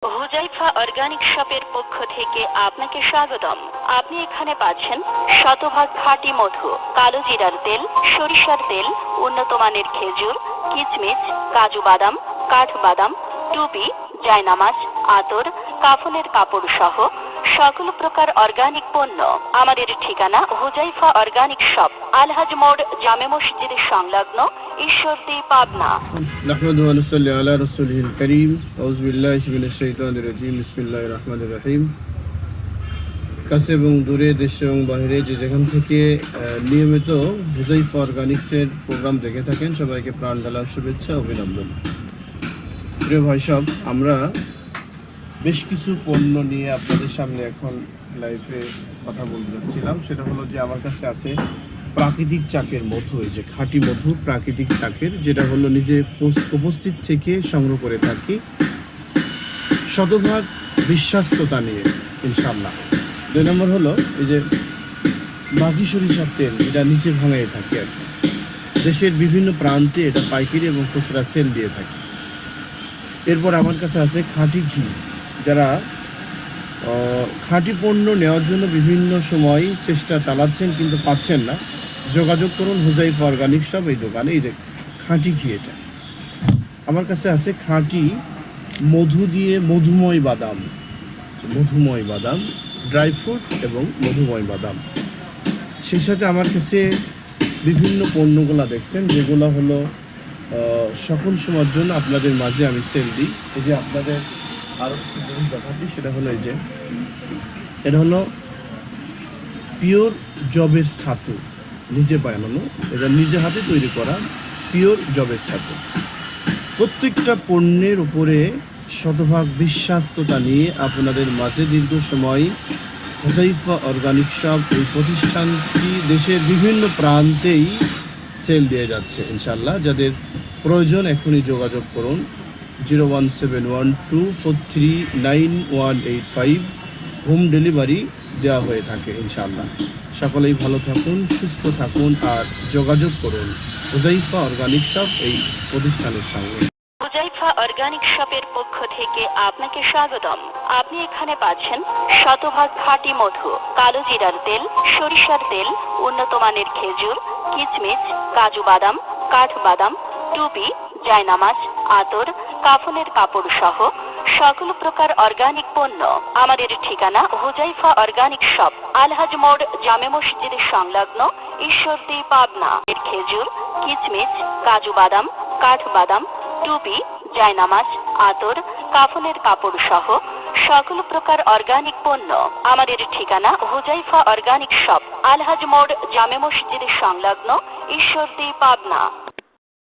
Huzaifa organic শপের পক্ষ থেকে আপনাকে স্বাগতম। আপনি এখানে পাচ্ছেন শতভাগ খাঁটি মধু, কালো জিরার তেল, সরিষার তেল, উন্নত মানের খেজুর, কিচমিচ, কাজু বাদাম, কাঠবাদাম, টুপি, জায়নামাজ, আতর, কাফনের কাপড় সহ সকল প্রকার অর্গানিক পণ্য। আমাদের ঠিকানা হুজাইফা অর্গানিক শপ, আলহাজ মোড়, জামে মসজিদের সংলগ্ন, ঈশ্বরদী, পাবনা। نحمده ونصلي على رسوله الكريم أعوذ بالله من الشيطان الرجيم بسم الله الرحمن الرحيم কাছে এবং দূরে, দেশে এবং বাইরে যে যেখান থেকে নিয়মিত হুজাইফা অর্গানিক্সের প্রোগ্রাম দেখে থাকেন সবাইকে প্রাণ ঢালার শুভেচ্ছা, অভিনন্দন। প্রিয় ভাই সব, আমরা বেশ কিছু পণ্য নিয়ে আপনাদের সামনে এখন লাইভে কথা বলতে যাচ্ছিলাম। সেটা হলো যে আমার কাছে আছে প্রাকৃতিক চাকের মধু, এই যে খাঁটি মধু প্রাকৃতিক চাকের, যেটা হলো নিজে উপস্থিত থেকে সংগ্রহ করে থাকি শতভাগ বিশ্বাস্ততা নিয়ে ইনশাআল্লাহ। 2 নম্বর হলো এই যে মাঘি সরিষার তেল, এটা নিচে ভাঙাই থাকে আর কি। দেশের বিভিন্ন প্রান্তে এটা পাইকারি এবং খুচরা সেল দিয়ে থাকে। এরপর আমার কাছে আছে খাঁটি ঘি। যারা খাঁটি পণ্য নেওয়ার জন্য বিভিন্ন সময় চেষ্টা চালাচ্ছেন কিন্তু পাচ্ছেন না, যোগাযোগ করুন হুজাইফা অর্গানিক শপ এই দোকানে। এই যে খাঁটি ঘি, এটা আমার কাছে আছে খাঁটি মধু দিয়ে মধুময় বাদাম, ড্রাই ফ্রুট এবং মধুময় বাদাম। সেই সাথে আমার কাছে বিভিন্ন পণ্যগুলো দেখছেন, যেগুলো হলো সকল সময়ের জন্য আপনাদের মাঝে আমি সেল দিই। এই যে আপনাদের আরও কিছু জিনিস দেখাচ্ছি, সেটা হলো এই যে এটা হলো পিওর জবের ছাতু, নিজে বানানো, এটা নিজে হাতে তৈরি করা পিওর জবের ছাতু। প্রত্যেকটা পণ্যের উপরে শতভাগ বিশ্বাস্ততা নিয়ে আপনাদের মাঝে দীর্ঘ সময় হুজাইফা অর্গানিক শপ এই প্রতিষ্ঠানটি দেশের বিভিন্ন প্রান্তেই সেল দিয়ে যাচ্ছে ইনশাআল্লাহ। যাদের প্রয়োজন এখনই যোগাযোগ করুন 01712439185। হোম ডেলিভারি দেওয়া হয়ে থাকে ইনশাআল্লাহ। সকলেই ভালো থাকুন, সুস্থ থাকুন আর যোগাযোগ করুন হুজাইফা অর্গানিক শপ এই প্রতিষ্ঠানের সঙ্গে। হুজাইফা অর্গানিক শপের পক্ষ থেকে আপনাকে স্বাগতম। আপনি এখানে পাচ্ছেন শতভাগ খাঁটি মধু, কালো জিরার তেল, সরিষার তেল, উন্নত মানের খেজুর, কিচমিচ, কাজু বাদাম, কাঠবাদাম, টুপি, জায়নামাজ, আতর, কাফনের কাপড় সহ সকল প্রকার অর্গানিক পণ্য। আমাদের ঠিকানা হুজাইফা অর্গানিক শপ, আলহাজ মোড়, জামে মসজিদের সংলগ্ন, ঈশ্বরদী, পাবনা। খেজুর, কিচমিচ, কাজু বাদাম, কাঠবাদাম, টুপি, জায়নামাজ, আতর, কাফনের কাপড় সহ সকল প্রকার অর্গানিক পণ্য। আমাদের ঠিকানা হুজাইফা অর্গানিক শপ, আলহাজ মোড়, জামে মসজিদের সংলগ্ন, ঈশ্বরদী, পাবনা।